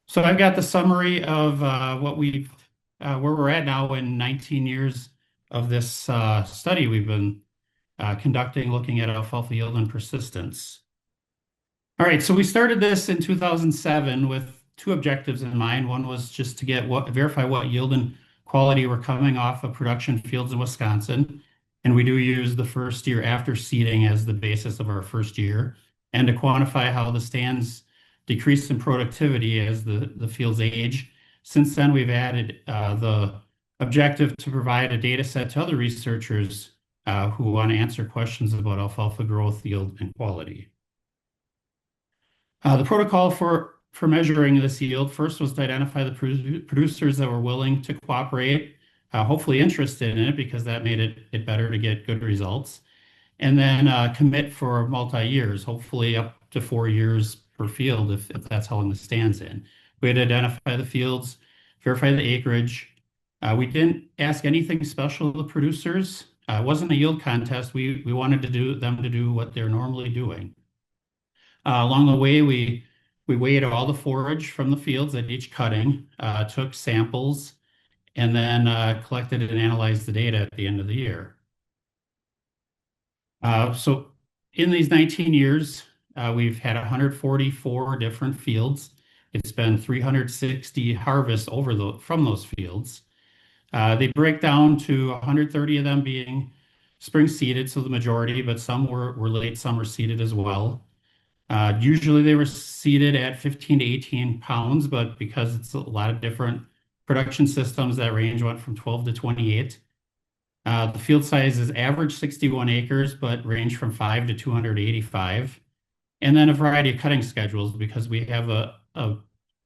So I've got the summary of where we're at now in 19 years of this study we've been conducting, looking at alfalfa yield and persistence. All right, so we started this in 2007 with two objectives in mind. One was just to verify what yield and quality were coming off of production fields in Wisconsin, and we do use the first year after seeding as the basis of our first year, and to quantify how the stands decrease in productivity as the fields age. Since then, we've added the objective to provide a data set to other researchers who want to answer questions about alfalfa growth, yield, and quality. The protocol for measuring this yield first was to identify the producers that were willing to cooperate, hopefully interested in it because that made it better to get good results, and then commit for multi-years, hopefully up to 4 years per field if that's how long the stand's in. We had to identify the fields, verify the acreage. We didn't ask anything special of the producers. It wasn't a yield contest. We wanted them to do what they're normally doing. Along the way, we weighed all the forage from the fields at each cutting, took samples, and then collected and analyzed the data at the end of the year. So in these 19 years, we've had 144 different fields. It's been 360 harvests from those fields. They break down to 130 of them being spring seeded, so the majority, but some were late summer seeded as well. Usually they were seeded at 15 to 18 pounds, but because it's a lot of different production systems, that range went from 12 to 28. The field sizes average 61 acres, but range from 5 to 285. And then a variety of cutting schedules because we have a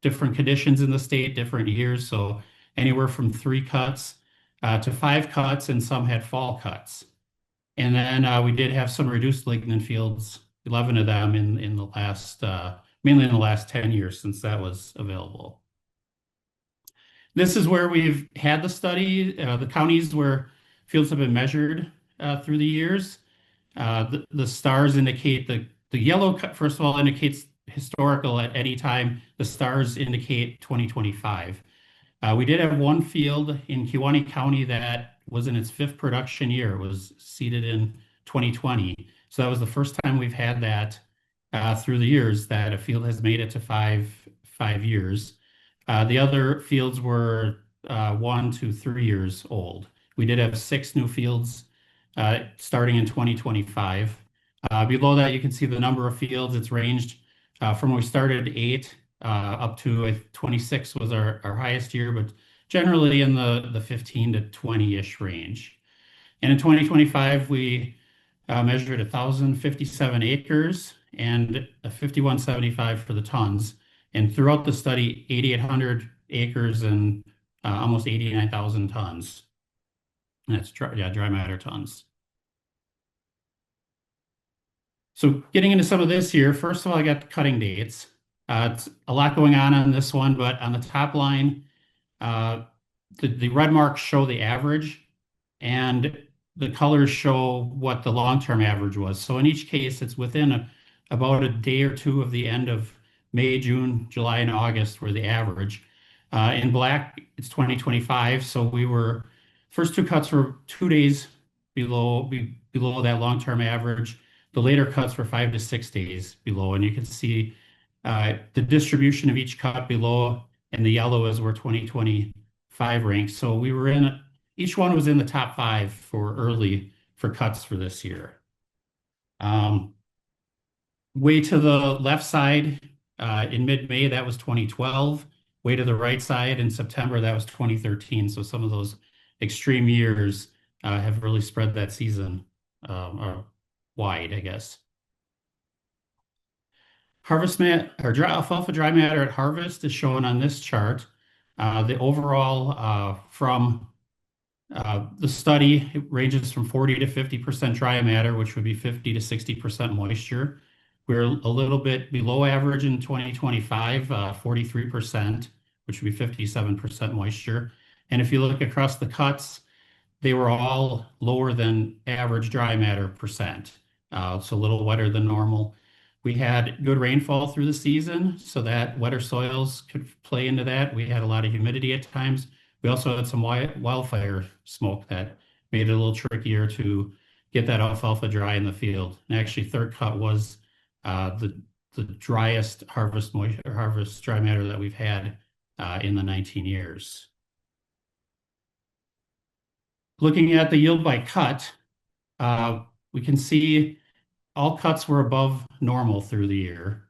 different conditions in the state, different years. So anywhere from 3 cuts to 5 cuts, and some had fall cuts. And then we did have some reduced lignin fields, 11 of them in the last, mainly in the last 10 years since that was available. This is where we've had the study, the counties where fields have been measured through the years. The stars indicate the yellow, first of all, indicates historical at any time. The stars indicate 2025. We did have one field in Kewaunee County that was in its 5th production year. It was seeded in 2020. So that was the first time we've had that through the years that a field has made it to five years. The other fields were 1 to 3 years old. We did have 6 new fields starting in 2025. Below that, you can see the number of fields. It's ranged from when we started at 8 up to 26 was our highest year, but generally in the 15 to 20-ish range. And in 2025, we measured 1,057 acres and 5,175 for the tons. And throughout the study, 8,800 acres and almost 89,000 tons. And that's dry matter tons. So getting into some of this here, first of all, I got the cutting dates. It's a lot going on this one, but on the top line, the red marks show the average, and the colors show what the long-term average was. So in each case, it's within about a day or two of the end of May, June, July, and August were the average. In black, it's 2025. So first 2 cuts were 2 days below that long-term average. The later cuts were 5 to 6 days below, and you can see the distribution of each cut below, and the yellow is where 2025 ranks. So each one was in the top 5 for cuts for this year. Way to the left side, in mid-May, that was 2012. Way to the right side in September, that was 2013. So some of those extreme years have really spread that season wide, I guess. Alfalfa dry matter at harvest is shown on this chart. The overall from the study, it ranges from 40 to 50% dry matter, which would be 50 to 60% moisture. We're a little bit below average in 2025, 43%, which would be 57% moisture. And if you look across the cuts, they were all lower than average dry matter percent. So a little wetter than normal. We had good rainfall through the season, so that wetter soils could play into that. We had a lot of humidity at times. We also had some wildfire smoke that made it a little trickier to get that alfalfa dry in the field. And actually, third cut was the driest harvest dry matter that we've had in the 19 years. Looking at the yield by cut, we can see all cuts were above normal through the year.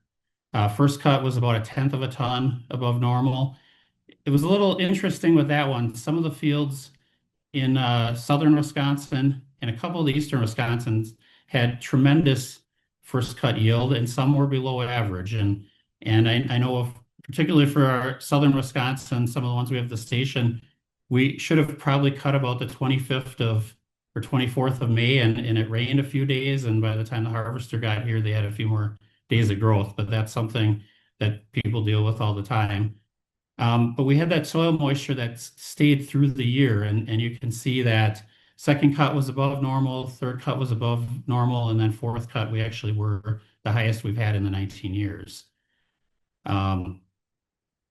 First cut was about a tenth of a ton above normal. It was a little interesting with that one. Some of the fields in southern Wisconsin and a couple of the eastern Wisconsins had tremendous first cut yield, and some were below average. And I know of, particularly for our southern Wisconsin, some of the ones we have at the station, we should have probably cut about the 25th of or 24th of May, and it rained a few days. And by the time the harvester got here, they had a few more days of growth. But that's something that people deal with all the time. But we had that soil moisture that stayed through the year, and you can see that second cut was above normal, third cut was above normal, and then fourth cut we actually were the highest we've had in the 19 years. And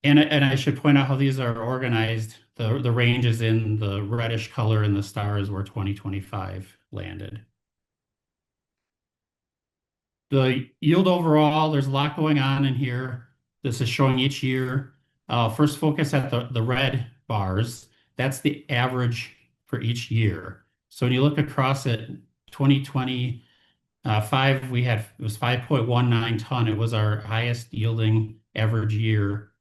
I should point out how these are organized. The range is in the reddish color, and the stars where 2025 landed. The yield overall, there's a lot going on in here. This is showing each year. First focus at the red bars. That's the average for each year. So when you look across at 2025, it was 5.19 ton. It was our highest yielding average year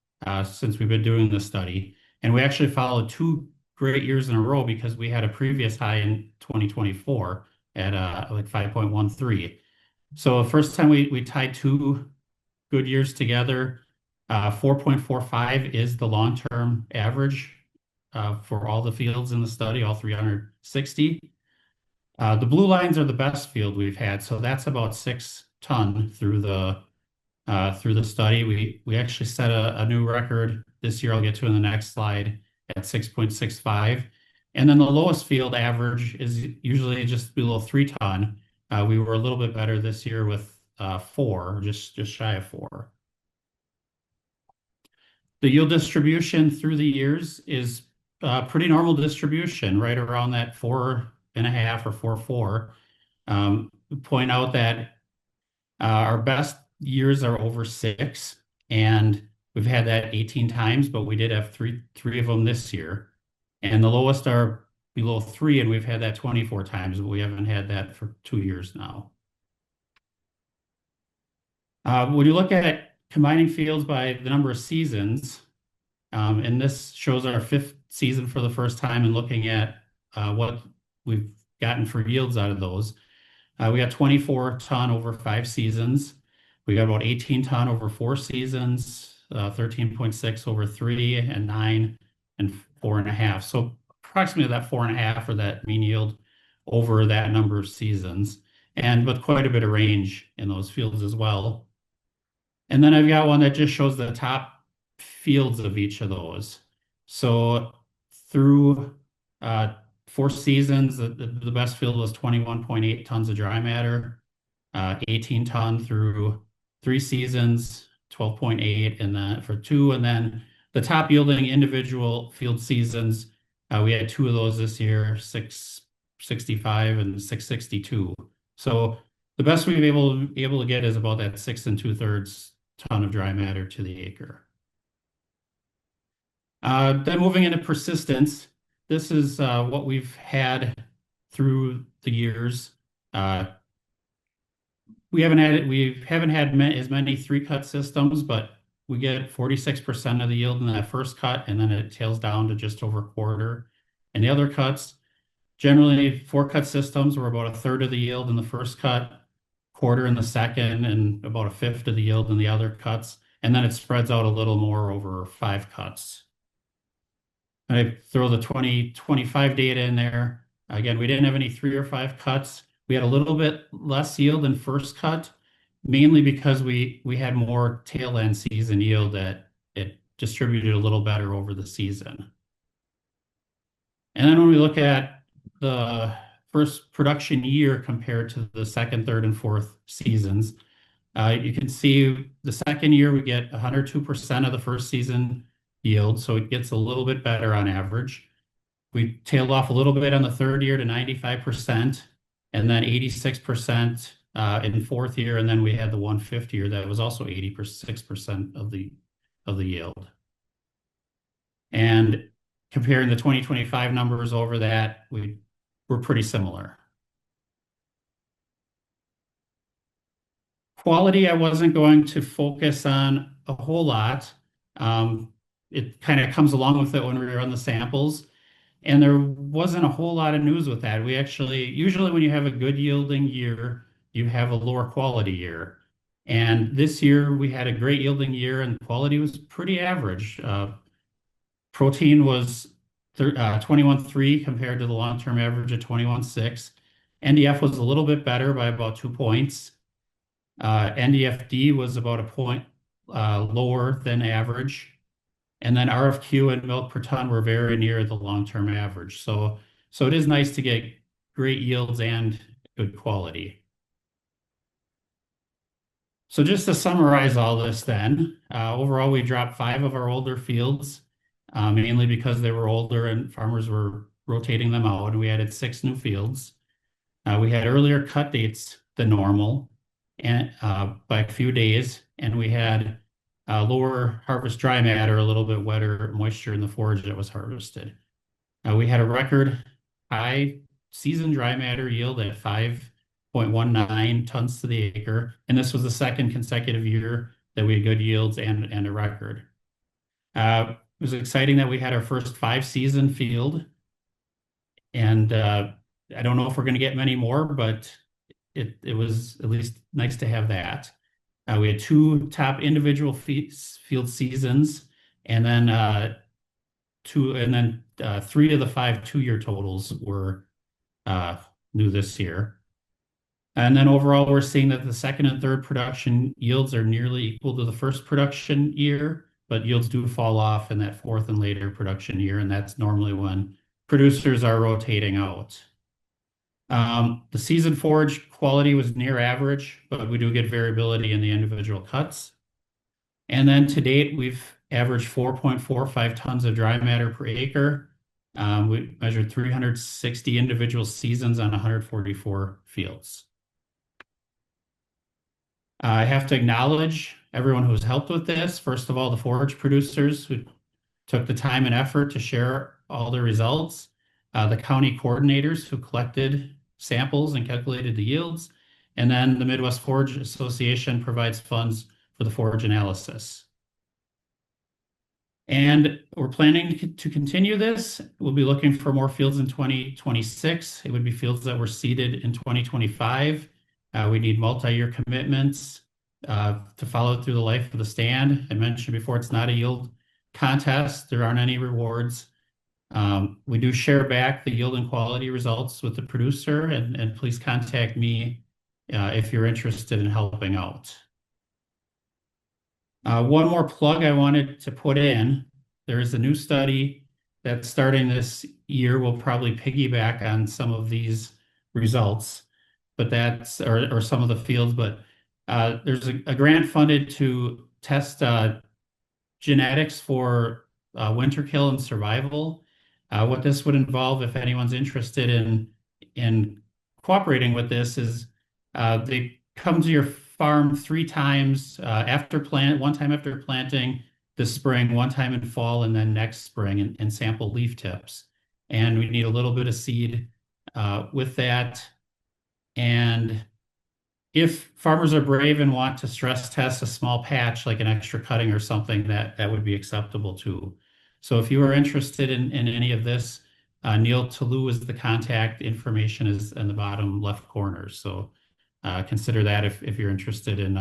since we've been doing this study. And we actually followed two great years in a row because we had a previous high in 2024 at like 5.13. So the first time we tied two good years together, 4.45 is the long-term average for all the fields in the study, all 360. The blue lines are the best field we've had, so that's about 6 ton through the study. We actually set a new record this year. I'll get to in the next slide at 6.65, and then the lowest field average is usually just below 3 ton. We were a little bit better this year with 4, just shy of 4. The yield distribution through the years is pretty normal distribution, right around that 4.5 or 4.4. Point out that our best years are over 6, and we've had that 18 times, but we did have three of them this year. And the lowest are below 3, and we've had that 24 times, but we haven't had that for 2 years now. When you look at combining fields by the number of seasons, and this shows our 5th season for the first time and looking at what we've gotten for yields out of those. We got 24 ton over 5 seasons. We got about 18 ton over 4 seasons, 13.6 over 3 and 9 and 4.5. So approximately that 4.5 or that mean yield over that number of seasons, and with quite a bit of range in those fields as well. And then I've got one that just shows the top fields of each of those. So through 4 seasons, the best field was 21.8 tons of dry matter, 18 ton through 3 seasons, 12.8, and then for 2, and then the top yielding individual field seasons, we had 2 of those this year, 665 and 662. So the best we've been able to get is about that 6 2/3 ton of dry matter to the acre. Then moving into persistence, this is what we've had through the years. We haven't had as many 3-cut systems, but we get 46% of the yield in that first cut, and then it tails down to just over a quarter. And the other cuts, generally 4-cut systems were about 1/3 of the yield in the first cut, quarter in the second, and about 1/5 of the yield in the other cuts. And then it spreads out a little more over 5 cuts. I throw the 2025 data in there. Again, we didn't have any 3 or 5 cuts. We had a little bit less yield in first cut, mainly because we had more tail end season yield that it distributed a little better over the season. And then when we look at the first production year compared to the second, third, and fourth seasons, You can see the second year we get 102% of the first season yield, so it gets a little bit better on average. We tailed off a little bit on the third year to 95%, and then 86% in fourth year, and then we had the 150 year that was also 86% of the yield. And comparing the 2025 numbers over that, we're pretty similar. Quality, I wasn't going to focus on a whole lot. It kind of comes along with it when we run the samples. And there wasn't a whole lot of news with that. We actually, usually when you have a good yielding year, you have a lower quality year. And this year we had a great yielding year and quality was pretty average. Protein was 21.3 compared to the long-term average of 21.6. NDF was a little bit better by about 2 points. NDFD was about a point lower than average. And then RFQ and milk per ton were very near the long-term average. So it is nice to get great yields and good quality. So just to summarize all this then, overall we dropped 5 of our older fields, mainly because they were older and farmers were rotating them out, and we added 6 new fields. We had earlier cut dates than normal and by a few days, and we had lower harvest dry matter, a little bit wetter moisture in the forage that was harvested. We had a record high season dry matter yield at 5.19 tons to the acre, and this was the second consecutive year that we had good yields and a record. It was exciting that we had our first 5-season field, and I don't know if we're going to get many more, but it was at least nice to have that. We had 2 top individual field seasons, and then 3 of the 5 2-year totals were new this year. And then overall, we're seeing that the second and third production yields are nearly equal to the first production year, but yields do fall off in that fourth and later production year, and that's normally when producers are rotating out. The season forage quality was near average, but we do get variability in the individual cuts. And then to date, we've averaged 4.45 tons of dry matter per acre. We measured 360 individual seasons on 144 fields. I have to acknowledge everyone who's helped with this. First of all, the forage producers who took the time and effort to share all the results, the county coordinators who collected samples and calculated the yields, and then the Midwest Forage Association provides funds for the forage analysis. And we're planning to continue this. We'll be looking for more fields in 2026. It would be fields that were seeded in 2025. We need multi-year commitments to follow through the life of the stand. I mentioned before, it's not a yield contest. There aren't any rewards. We do share back the yield and quality results with the producer, and please contact me if you're interested in helping out. One more plug I wanted to put in. There is a new study that's starting this year. We'll probably piggyback on some of these results, but that's or some of the fields. But there's a grant funded to test genetics for winterkill and survival. What this would involve, if anyone's interested in cooperating with this, is they come to your farm 3 times one time after planting this spring, one time in fall, and then next spring, and sample leaf tips. And we need a little bit of seed with that. And if farmers are brave and want to stress test a small patch, like an extra cutting or something, that would be acceptable too. So if you are interested in any of this, Neil Toulouse is the contact. Information is in the bottom left corner. So consider that if you're interested in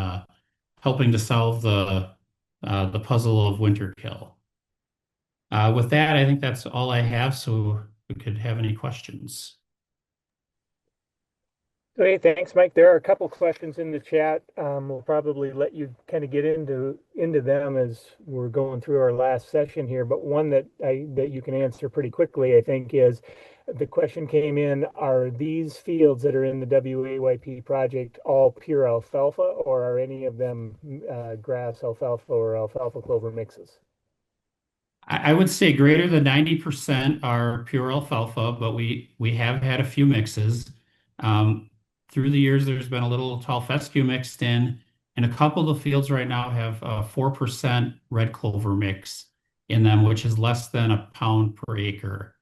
helping to solve the puzzle of winterkill. With that, I think that's all I have. So we could have any questions. Okay, thanks, Mike. There are a couple questions in the chat. We'll probably let you kind of get into them as we're going through our last session here. But one that you can answer pretty quickly, I think, is the question came in: are these fields that are in the WAYP project all pure alfalfa, or are any of them grass alfalfa or alfalfa clover mixes? I would say greater than 90% are pure alfalfa, but we have had a few mixes. Um, Through the years, there's been a little tall fescue mixed in, and a couple of the fields right now have a 4% red clover mix in them, which is less than a pound per acre.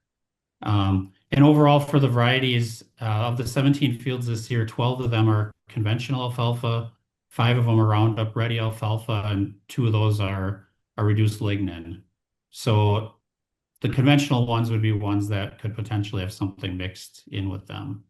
And overall, for the varieties of the 17 fields this year, 12 of them are conventional alfalfa, five of them are Roundup Ready alfalfa, and two of those are reduced lignin. So the conventional ones would be ones that could potentially have something mixed in with them.